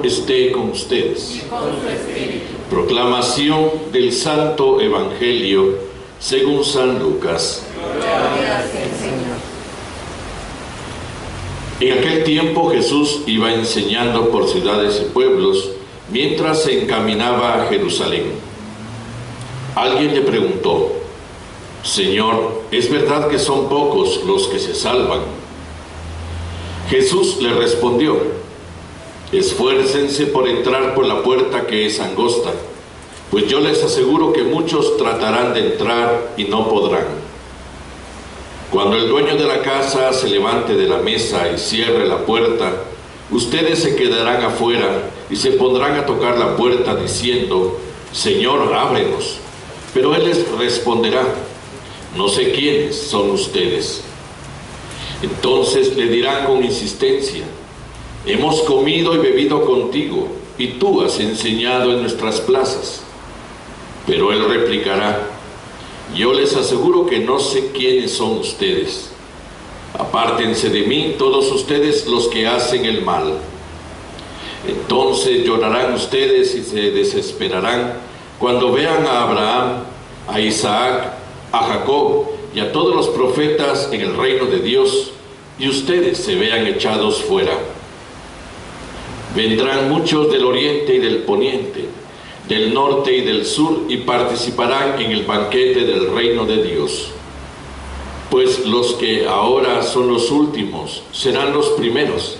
esté con ustedes. Y con su espíritu. Proclamación del Santo Evangelio según San Lucas. Gloria a ti, Señor. En aquel tiempo Jesús iba enseñando por ciudades y pueblos mientras se encaminaba a Jerusalén. Alguien le preguntó: Señor, ¿es verdad que son pocos los que se salvan? Jesús le respondió: Esfuércense por entrar por la puerta que es angosta, pues yo les aseguro que muchos tratarán de entrar y no podrán. Cuando el dueño de la casa se levante de la mesa y cierre la puerta, ustedes se quedarán afuera y se pondrán a tocar la puerta diciendo: Señor, ábrenos. Pero él les responderá: No sé quiénes son ustedes. Entonces le dirán con insistencia: Hemos comido y bebido contigo, y tú has enseñado en nuestras plazas. Pero él replicará: Yo les aseguro que no sé quiénes son ustedes. Apártense de mí todos ustedes los que hacen el mal. Entonces llorarán ustedes y se desesperarán cuando vean a Abraham, a Isaac, a Jacob y a todos los profetas en el reino de Dios, y ustedes se vean echados fuera. Vendrán muchos del oriente y del poniente, del norte y del sur, y participarán en el banquete del reino de Dios. Pues los que ahora son los últimos serán los primeros,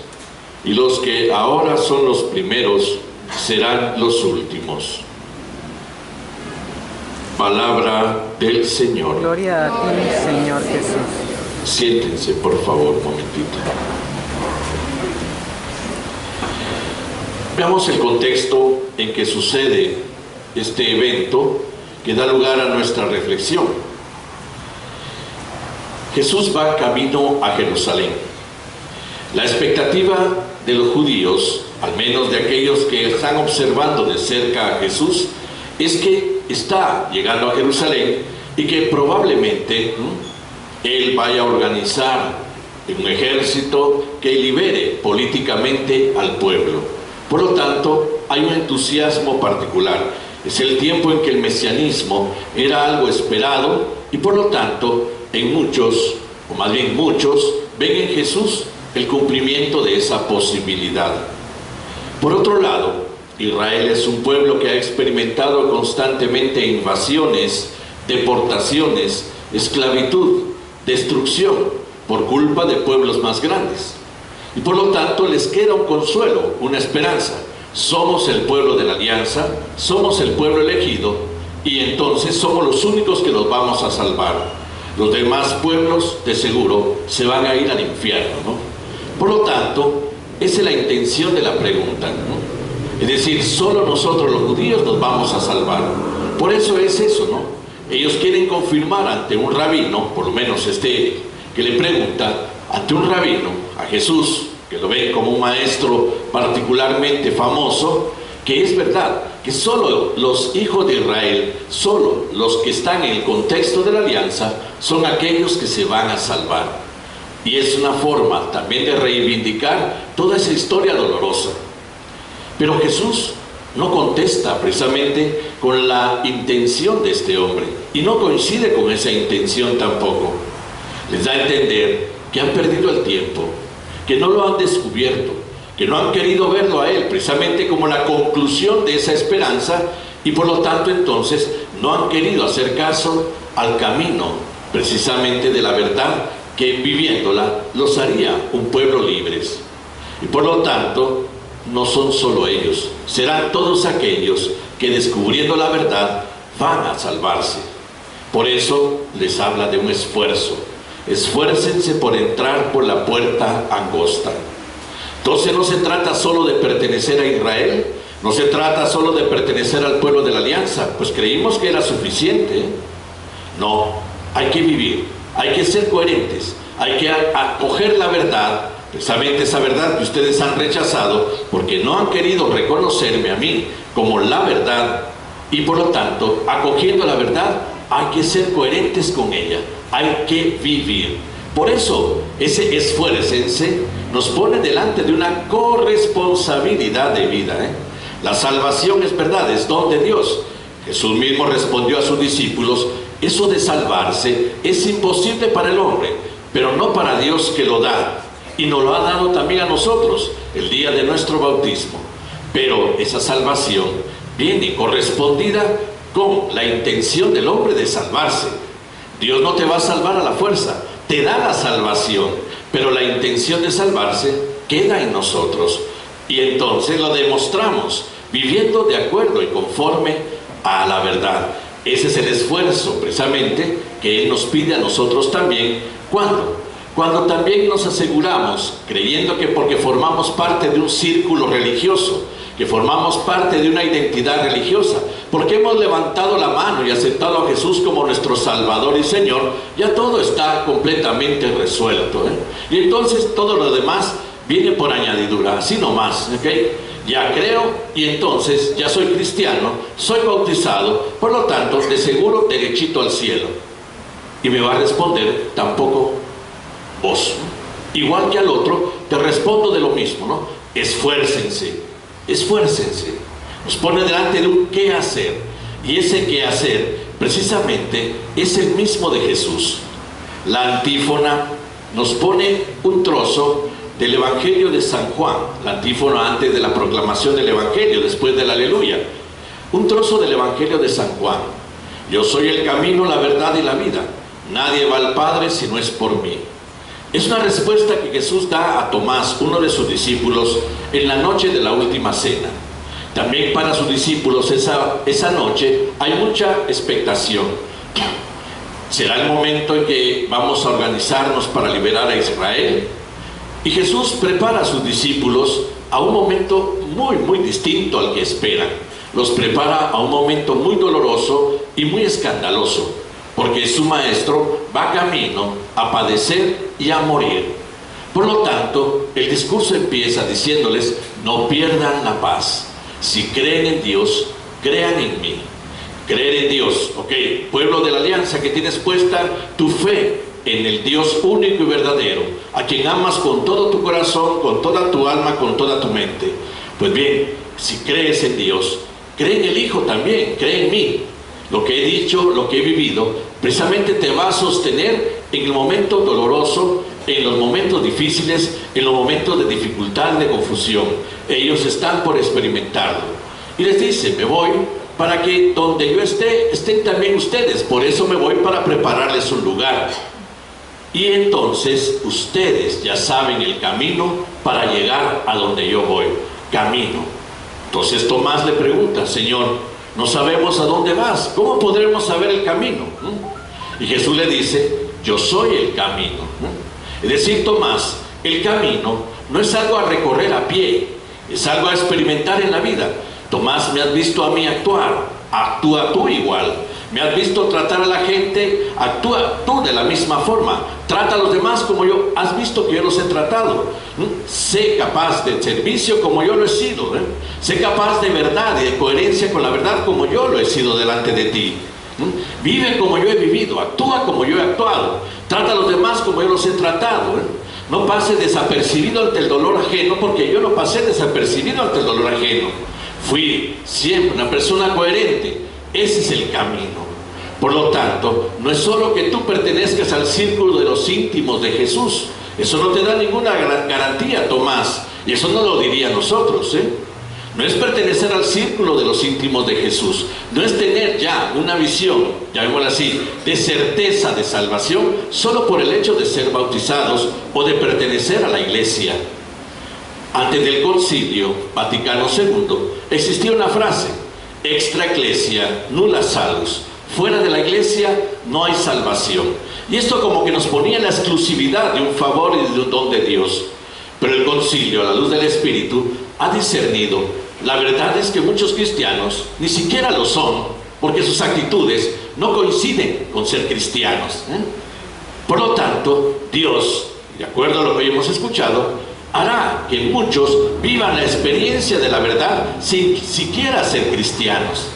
y los que ahora son los primeros serán los últimos. Palabra del Señor. Gloria a ti, Señor Jesús. Siéntense, por favor, un momentito. Veamos el contexto en que sucede este evento que da lugar a nuestra reflexión. Jesús va camino a Jerusalén. La expectativa de los judíos, al menos de aquellos que están observando de cerca a Jesús, es que está llegando a Jerusalén y que probablemente él vaya a organizar un ejército que libere políticamente al pueblo. Por lo tanto, hay un entusiasmo particular. Es el tiempo en que el mesianismo era algo esperado y por lo tanto, en muchos, o más bien muchos, ven en Jesús el cumplimiento de esa posibilidad. Por otro lado, Israel es un pueblo que ha experimentado constantemente invasiones, deportaciones, esclavitud, destrucción por culpa de pueblos más grandes. Y por lo tanto les queda un consuelo, una esperanza. Somos el pueblo de la alianza, somos el pueblo elegido, y entonces somos los únicos que nos vamos a salvar. Los demás pueblos, de seguro, se van a ir al infierno, ¿no? Por lo tanto, esa es la intención de la pregunta, ¿no? Es decir, solo nosotros los judíos nos vamos a salvar. Por eso es eso, ¿no? Ellos quieren confirmar ante un rabino, por lo menos que le pregunta, ante un rabino, a Jesús, que lo ven como un maestro particularmente famoso, que es verdad, que solo los hijos de Israel, solo los que están en el contexto de la alianza, son aquellos que se van a salvar. Y es una forma también de reivindicar toda esa historia dolorosa. Pero Jesús no contesta precisamente con la intención de este hombre, y no coincide con esa intención tampoco. Les da a entender que han perdido el tiempo, que no lo han descubierto, que no han querido verlo a él precisamente como la conclusión de esa esperanza, y por lo tanto entonces no han querido hacer caso al camino precisamente de la verdad que viviéndola los haría un pueblo libres. Y por lo tanto no son solo ellos, serán todos aquellos que descubriendo la verdad van a salvarse. Por eso les habla de un esfuerzo. Esfuércense por entrar por la puerta angosta. Entonces no se trata solo de pertenecer a Israel, no se trata solo de pertenecer al pueblo de la alianza, pues creímos que era suficiente. No, hay que vivir, hay que ser coherentes, hay que acoger la verdad, precisamente esa verdad que ustedes han rechazado, porque no han querido reconocerme a mí como la verdad, y por lo tanto, acogiendo la verdad, hay que ser coherentes con ella, hay que vivir. Por eso, ese esfuércense nos pone delante de una corresponsabilidad de vida. La salvación es verdad, es don de Dios. Jesús mismo respondió a sus discípulos: eso de salvarse es imposible para el hombre, pero no para Dios, que lo da. Y nos lo ha dado también a nosotros el día de nuestro bautismo. Pero esa salvación viene correspondida con la intención del hombre de salvarse. Dios no te va a salvar a la fuerza, te da la salvación, pero la intención de salvarse queda en nosotros. Y entonces lo demostramos viviendo de acuerdo y conforme a la verdad. Ese es el esfuerzo precisamente que Él nos pide a nosotros también. Cuando también nos aseguramos, creyendo que porque formamos parte de un círculo religioso, que formamos parte de una identidad religiosa, porque hemos levantado la mano y aceptado a Jesús como nuestro Salvador y Señor, ya todo está completamente resuelto, y entonces todo lo demás viene por añadidura, así nomás, ¿ok? Ya creo y entonces ya soy cristiano, soy bautizado, por lo tanto de seguro derechito al cielo. Y me va a responder: tampoco vos. Igual que al otro, te respondo de lo mismo, ¿no? Esfuércense, esfuércense. Nos pone delante de un qué hacer, y ese qué hacer precisamente es el mismo de Jesús. La antífona nos pone un trozo del Evangelio de San Juan, la antífona antes de la proclamación del Evangelio, después del aleluya. Un trozo del Evangelio de San Juan: yo soy el camino, la verdad y la vida. Nadie va al Padre si no es por mí. Es una respuesta que Jesús da a Tomás, uno de sus discípulos, en la noche de la última cena. También para sus discípulos esa noche hay mucha expectación. Será el momento en que vamos a organizarnos para liberar a Israel. Y Jesús prepara a sus discípulos a un momento muy distinto al que esperan. Los prepara a un momento muy doloroso y muy escandaloso, porque su maestro va camino a padecer y a morir. Por lo tanto, el discurso empieza diciéndoles: no pierdan la paz. Si creen en Dios, crean en mí. Creer en Dios, ok, pueblo de la alianza, que tienes puesta tu fe en el Dios único y verdadero, a quien amas con todo tu corazón, con toda tu alma, con toda tu mente. Pues bien, si crees en Dios, cree en el Hijo también, cree en mí. Lo que he dicho, lo que he vivido, precisamente te va a sostener en el momento doloroso, en los momentos difíciles, en los momentos de dificultad, de confusión. Ellos están por experimentarlo. Y les dice: me voy para que donde yo esté, estén también ustedes. Por eso me voy, para prepararles un lugar. Y entonces ustedes ya saben el camino para llegar a donde yo voy. Camino. Entonces Tomás le pregunta: Señor, no sabemos a dónde vas, ¿cómo podremos saber el camino? Y Jesús le dice: yo soy el camino. Es decir, Tomás, el camino no es algo a recorrer a pie, es algo a experimentar en la vida. Tomás, me has visto a mí actuar, actúa tú igual. Me has visto tratar a la gente, actúa tú de la misma forma. Trata a los demás como yo has visto que yo los he tratado. Sé capaz de servicio como yo lo he sido. Sé capaz de verdad y de coherencia con la verdad como yo lo he sido delante de ti. Vive como yo he vivido, actúa como yo he actuado. Trata a los demás como yo los he tratado. No pases desapercibido ante el dolor ajeno, porque yo no pasé desapercibido ante el dolor ajeno. Fui siempre una persona coherente. Ese es el camino. Por lo tanto, no es solo que tú pertenezcas al círculo de los íntimos de Jesús. Eso no te da ninguna garantía, Tomás. Y eso no lo diría a nosotros, No es pertenecer al círculo de los íntimos de Jesús. No es tener ya una visión, llamémosla así, de certeza de salvación solo por el hecho de ser bautizados o de pertenecer a la iglesia. Antes del Concilio Vaticano II existía una frase: extra ecclesia nulla salus. Fuera de la iglesia no hay salvación. Y esto como que nos ponía en la exclusividad de un favor y de un don de Dios. Pero el Concilio, a la luz del Espíritu, ha discernido: la verdad es que muchos cristianos ni siquiera lo son, porque sus actitudes no coinciden con ser cristianos. Por lo tanto, Dios, de acuerdo a lo que hemos escuchado, hará que muchos vivan la experiencia de la verdad sin siquiera ser cristianos.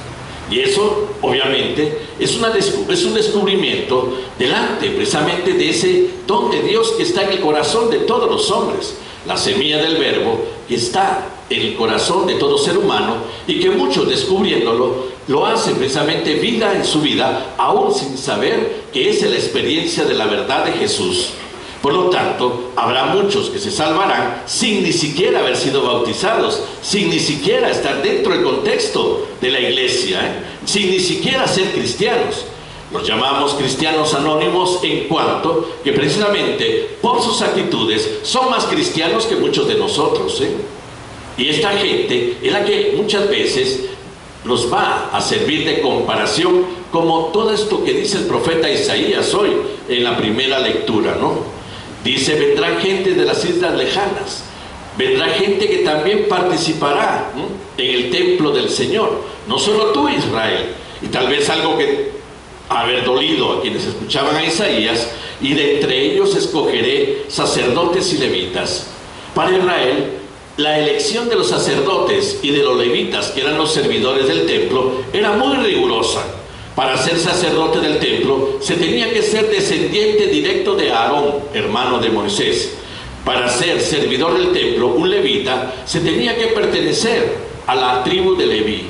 Y eso, obviamente, es un descubrimiento delante precisamente de ese don de Dios que está en el corazón de todos los hombres. La semilla del verbo que está en el corazón de todo ser humano y que muchos descubriéndolo lo hacen precisamente vida en su vida, aún sin saber que es la experiencia de la verdad de Jesús. Por lo tanto, habrá muchos que se salvarán sin ni siquiera haber sido bautizados, sin ni siquiera estar dentro del contexto de la iglesia, sin ni siquiera ser cristianos. Los llamamos cristianos anónimos en cuanto que precisamente por sus actitudes son más cristianos que muchos de nosotros. Y esta gente es la que muchas veces nos va a servir de comparación, como todo esto que dice el profeta Isaías hoy en la primera lectura, ¿no? Dice, vendrán gente de las islas lejanas, vendrá gente que también participará en el templo del Señor, no solo tú, Israel. Y tal vez algo que haber dolido a quienes escuchaban a Isaías, y de entre ellos escogeré sacerdotes y levitas. Para Israel, la elección de los sacerdotes y de los levitas, que eran los servidores del templo, era muy rigurosa. Para ser sacerdote del templo se tenía que ser descendiente directo de Aarón, hermano de Moisés. Para ser servidor del templo, un levita se tenía que pertenecer a la tribu de Leví.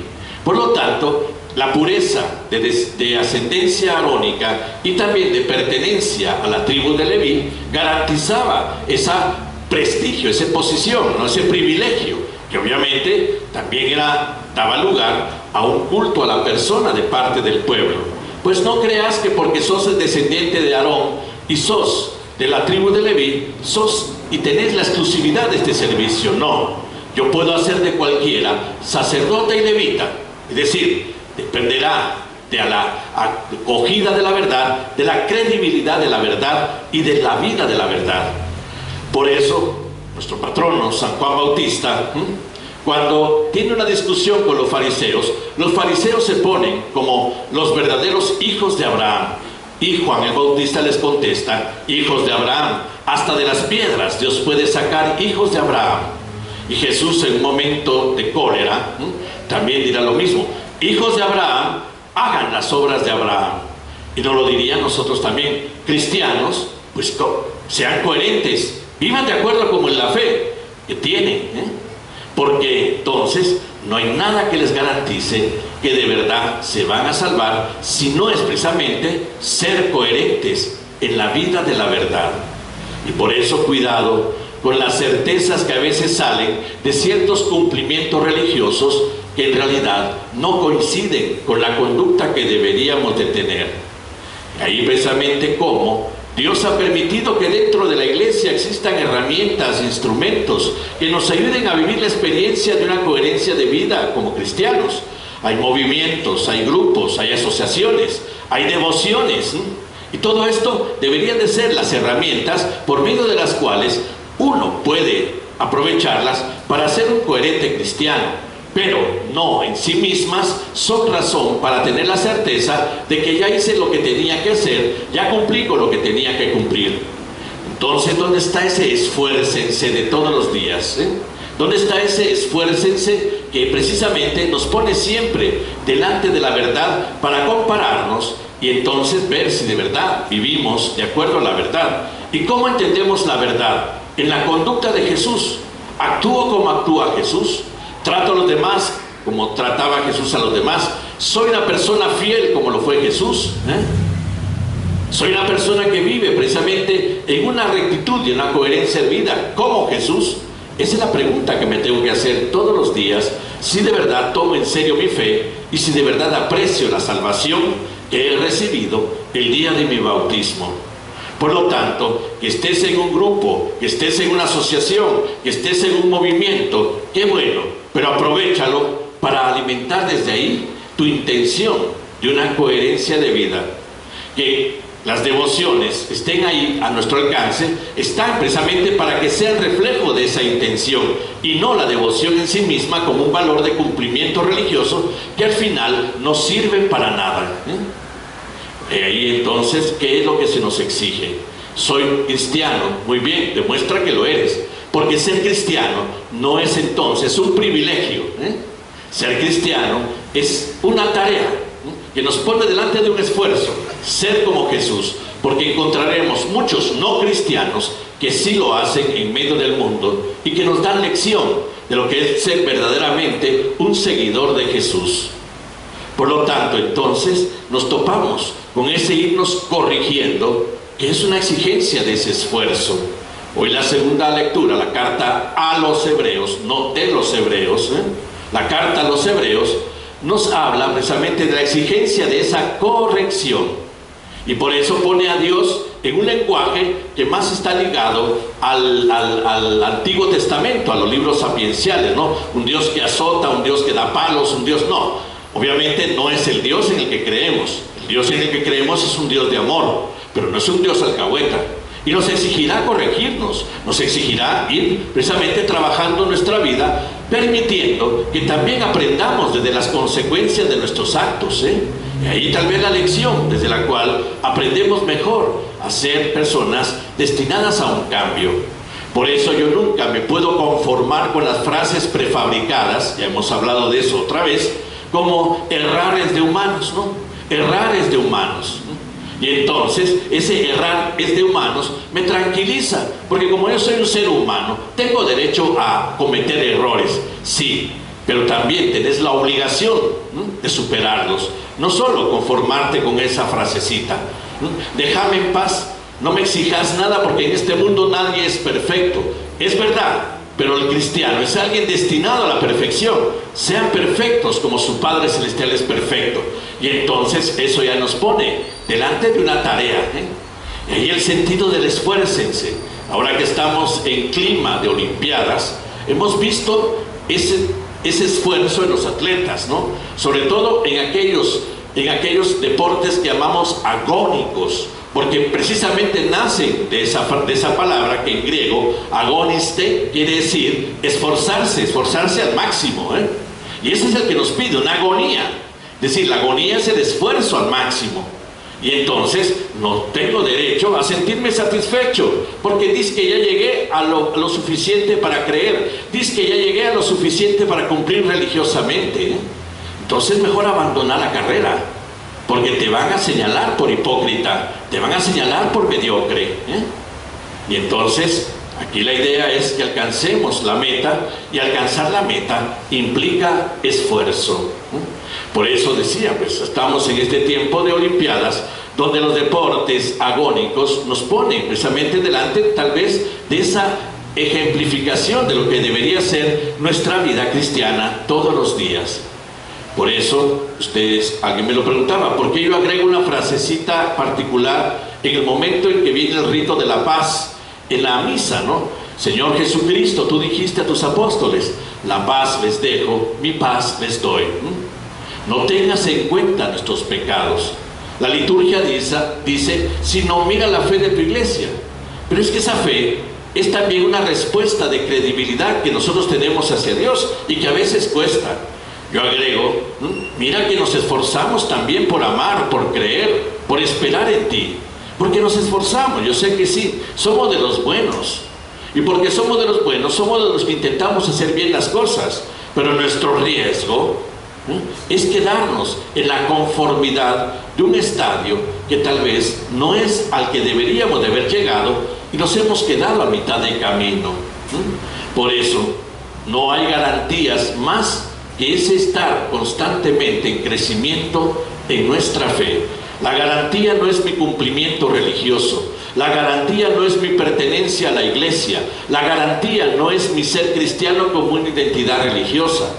Por lo tanto, la pureza de ascendencia arónica y también de pertenencia a la tribu de Leví garantizaba ese prestigio, esa posición, ¿no? Ese privilegio, que obviamente también daba lugar a un culto a la persona de parte del pueblo. Pues no creas que porque sos el descendiente de Aarón y sos de la tribu de Leví, sos y tenés la exclusividad de este servicio. No, yo puedo hacer de cualquiera sacerdote y levita, es decir, dependerá de la acogida de la verdad, de la credibilidad de la verdad y de la vida de la verdad. Por eso, nuestro patrono, San Juan Bautista, cuando tiene una discusión con los fariseos se ponen como los verdaderos hijos de Abraham. Y Juan el Bautista les contesta, hijos de Abraham, hasta de las piedras Dios puede sacar hijos de Abraham. Y Jesús, en un momento de cólera, también dirá lo mismo, hijos de Abraham, hagan las obras de Abraham. Y nos lo dirían nosotros también, cristianos, pues sean coherentes, vivan de acuerdo como en la fe que tienen, porque entonces no hay nada que les garantice que de verdad se van a salvar, si no es precisamente ser coherentes en la vida de la verdad. Y por eso cuidado con las certezas que a veces salen de ciertos cumplimientos religiosos que en realidad no coinciden con la conducta que deberíamos de tener. Y ahí precisamente cómo Dios ha permitido que dentro de la iglesia existan herramientas, instrumentos que nos ayuden a vivir la experiencia de una coherencia de vida como cristianos. Hay movimientos, hay grupos, hay asociaciones, hay devociones, y todo esto deberían de ser las herramientas por medio de las cuales uno puede aprovecharlas para ser un coherente cristiano. Pero no en sí mismas son razón para tener la certeza de que ya hice lo que tenía que hacer, ya cumplí con lo que tenía que cumplir. Entonces, ¿dónde está ese esfuércense de todos los días? ¿Dónde está ese esfuércense que precisamente nos pone siempre delante de la verdad para compararnos y entonces ver si de verdad vivimos de acuerdo a la verdad? ¿Y cómo entendemos la verdad? En la conducta de Jesús. ¿Actúo como actúa Jesús? ¿Trato a los demás como trataba Jesús a los demás? ¿Soy una persona fiel como lo fue Jesús? ¿Soy una persona que vive precisamente en una rectitud y una coherencia de vida como Jesús? Esa es la pregunta que me tengo que hacer todos los días, si de verdad tomo en serio mi fe y si de verdad aprecio la salvación que he recibido el día de mi bautismo. Por lo tanto, que estés en un grupo, que estés en una asociación, que estés en un movimiento, qué bueno, pero aprovéchalo para alimentar desde ahí tu intención de una coherencia de vida. Que las devociones estén ahí a nuestro alcance, están precisamente para que sean reflejo de esa intención y no la devoción en sí misma como un valor de cumplimiento religioso que al final no sirve para nada. Ahí entonces, ¿qué es lo que se nos exige? Soy cristiano, muy bien, demuestra que lo eres, porque ser cristiano no es entonces un privilegio. Ser cristiano es una tarea que nos pone delante de un esfuerzo, ser como Jesús, porque encontraremos muchos no cristianos que sí lo hacen en medio del mundo y que nos dan lección de lo que es ser verdaderamente un seguidor de Jesús. Por lo tanto, entonces, nos topamos con ese irnos corrigiendo, que es una exigencia de ese esfuerzo. Hoy la segunda lectura, la carta a los hebreos, no de los hebreos, la carta a los hebreos, nos habla precisamente de la exigencia de esa corrección. Y por eso pone a Dios en un lenguaje que más está ligado al Antiguo Testamento, a los libros sapienciales, ¿no? Un Dios que azota, un Dios que da palos, un Dios no. Obviamente no es el Dios en el que creemos. El Dios en el que creemos es un Dios de amor, pero no es un Dios alcahueta. Y nos exigirá corregirnos, nos exigirá ir precisamente trabajando nuestra vida, permitiendo que también aprendamos desde las consecuencias de nuestros actos, Y ahí tal vez la lección desde la cual aprendemos mejor a ser personas destinadas a un cambio. Por eso yo nunca me puedo conformar con las frases prefabricadas, ya hemos hablado de eso otra vez, como errar es de humanos, ¿no? Errar es de humanos. Y entonces ese errar es de humanos me tranquiliza, porque como yo soy un ser humano, tengo derecho a cometer errores, sí, pero también tenés la obligación de superarlos. No solo conformarte con esa frasecita, déjame en paz, no me exijas nada, porque en este mundo nadie es perfecto. Es verdad, pero el cristiano es alguien destinado a la perfección. Sean perfectos como su Padre Celestial es perfecto. Y entonces eso ya nos pone delante de una tarea, Y ahí el sentido del esfuércense. Ahora que estamos en clima de Olimpiadas, hemos visto ese esfuerzo en los atletas, ¿no? Sobre todo en aquellos deportes que llamamos agónicos, porque precisamente nacen de esa palabra que en griego, agoniste, quiere decir esforzarse al máximo, Y ese es el que nos pide, una agonía. Es decir, la agonía es el esfuerzo al máximo. Y entonces no tengo derecho a sentirme satisfecho, porque dice que ya llegué a lo suficiente para creer, dice que ya llegué a lo suficiente para cumplir religiosamente. Entonces mejor abandonar la carrera, porque te van a señalar por hipócrita, te van a señalar por mediocre, Y entonces aquí la idea es que alcancemos la meta, y alcanzar la meta implica esfuerzo. Por eso decía, pues estamos en este tiempo de Olimpiadas, donde los deportes agónicos nos ponen precisamente delante tal vez de esa ejemplificación de lo que debería ser nuestra vida cristiana todos los días. Por eso, alguien me lo preguntaba, ¿por qué yo agrego una frasecita particular en el momento en que viene el rito de la paz en la misa, ¿no? Señor Jesucristo, tú dijiste a tus apóstoles, la paz les dejo, mi paz les doy. No tengas en cuenta nuestros pecados. La liturgia dice, sino mira la fe de tu iglesia. Pero es que esa fe es también una respuesta de credibilidad que nosotros tenemos hacia Dios y que a veces cuesta. Yo agrego, mira que nos esforzamos también por amar, por creer, por esperar en ti. Porque nos esforzamos, yo sé que sí, somos de los buenos. Y porque somos de los buenos, somos de los que intentamos hacer bien las cosas. Pero nuestro riesgo es quedarnos en la conformidad de un estadio que tal vez no es al que deberíamos de haber llegado, y nos hemos quedado a mitad de camino. Por eso no hay garantías más que ese estar constantemente en crecimiento en nuestra fe. La garantía no es mi cumplimiento religioso, la garantía no es mi pertenencia a la iglesia, la garantía no es mi ser cristiano como una identidad religiosa.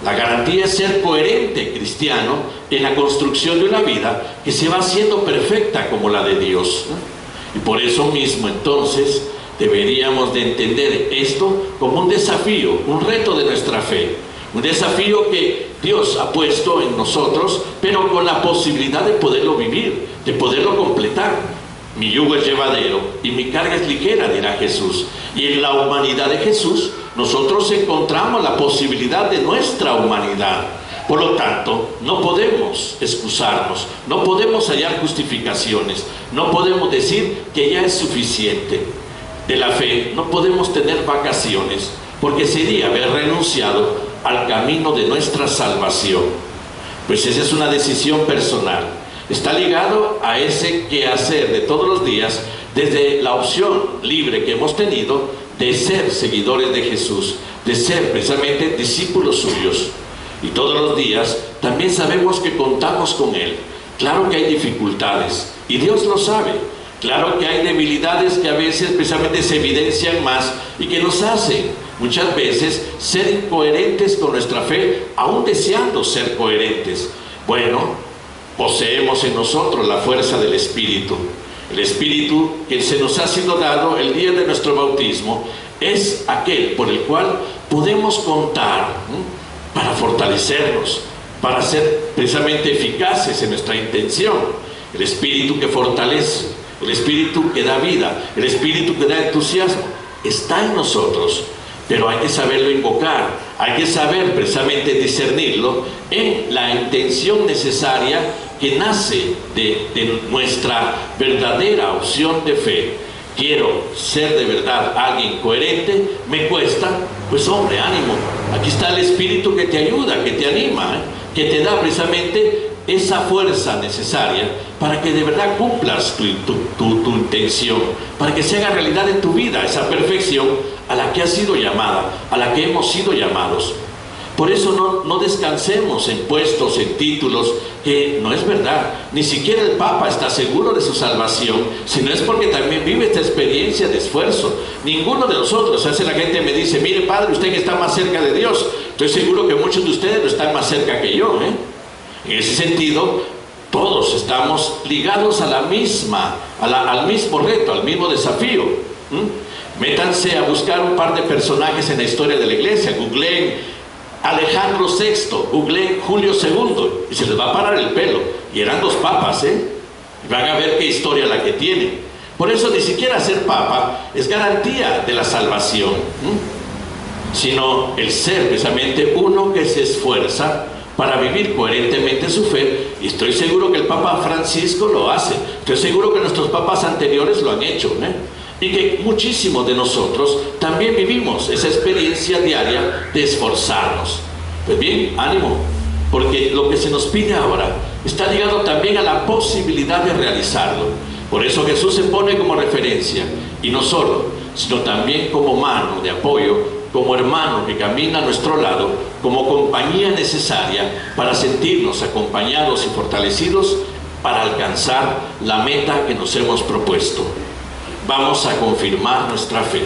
La garantía es ser coherente cristiano en la construcción de una vida que se va haciendo perfecta como la de Dios. Y por eso mismo entonces deberíamos de entender esto como un desafío, un reto de nuestra fe. Un desafío que Dios ha puesto en nosotros, pero con la posibilidad de poderlo vivir, de poderlo completar. Mi yugo es llevadero y mi carga es ligera, dirá Jesús. Y en la humanidad de Jesús, nosotros encontramos la posibilidad de nuestra humanidad. Por lo tanto, no podemos excusarnos, no podemos hallar justificaciones, no podemos decir que ya es suficiente. De la fe no podemos tener vacaciones, porque sería haber renunciado al camino de nuestra salvación. Pues esa es una decisión personal. Está ligado a ese quehacer de todos los días, desde la opción libre que hemos tenido de ser seguidores de Jesús, de ser precisamente discípulos suyos. Y todos los días también sabemos que contamos con Él. Claro que hay dificultades, y Dios lo sabe. Claro que hay debilidades que a veces precisamente se evidencian más y que nos hacen muchas veces ser incoherentes con nuestra fe, aún deseando ser coherentes. Bueno, poseemos en nosotros la fuerza del Espíritu. El Espíritu que se nos ha sido dado el día de nuestro bautismo es aquel por el cual podemos contar para fortalecernos, para ser precisamente eficaces en nuestra intención. El Espíritu que fortalece, el Espíritu que da vida, el Espíritu que da entusiasmo, está en nosotros. Pero hay que saberlo invocar, hay que saber precisamente discernirlo en la intención necesaria que nace de nuestra verdadera opción de fe. Quiero ser de verdad alguien coherente, me cuesta, pues hombre, ánimo. Aquí está el Espíritu que te ayuda, que te anima, que te da precisamente esa fuerza necesaria para que de verdad cumplas tu intención, para que se haga realidad en tu vida esa perfección a la que has sido llamada, a la que hemos sido llamados. Por eso no descansemos en puestos, en títulos, que no es verdad. Ni siquiera el Papa está seguro de su salvación, sino es porque también vive esta experiencia de esfuerzo. Ninguno de nosotros, a veces la gente me dice, mire padre, usted que está más cerca de Dios, estoy seguro que muchos de ustedes no están más cerca que yo, En ese sentido, todos estamos ligados a al mismo reto, al mismo desafío. Métanse a buscar un par de personajes en la historia de la iglesia, googleen Alejandro VI, googleen Julio II, y se les va a parar el pelo. Y eran dos papas, y van a ver qué historia la que tienen. Por eso ni siquiera ser papa es garantía de la salvación, sino el ser precisamente uno que se esfuerza para vivir coherentemente su fe, y estoy seguro que el Papa Francisco lo hace, estoy seguro que nuestros papas anteriores lo han hecho, y que muchísimos de nosotros también vivimos esa experiencia diaria de esforzarnos. Pues bien, ánimo, porque lo que se nos pide ahora está ligado también a la posibilidad de realizarlo. Por eso Jesús se pone como referencia, y no solo, sino también como mano de apoyo, como hermano que camina a nuestro lado, como compañía necesaria para sentirnos acompañados y fortalecidos para alcanzar la meta que nos hemos propuesto. Vamos a confirmar nuestra fe.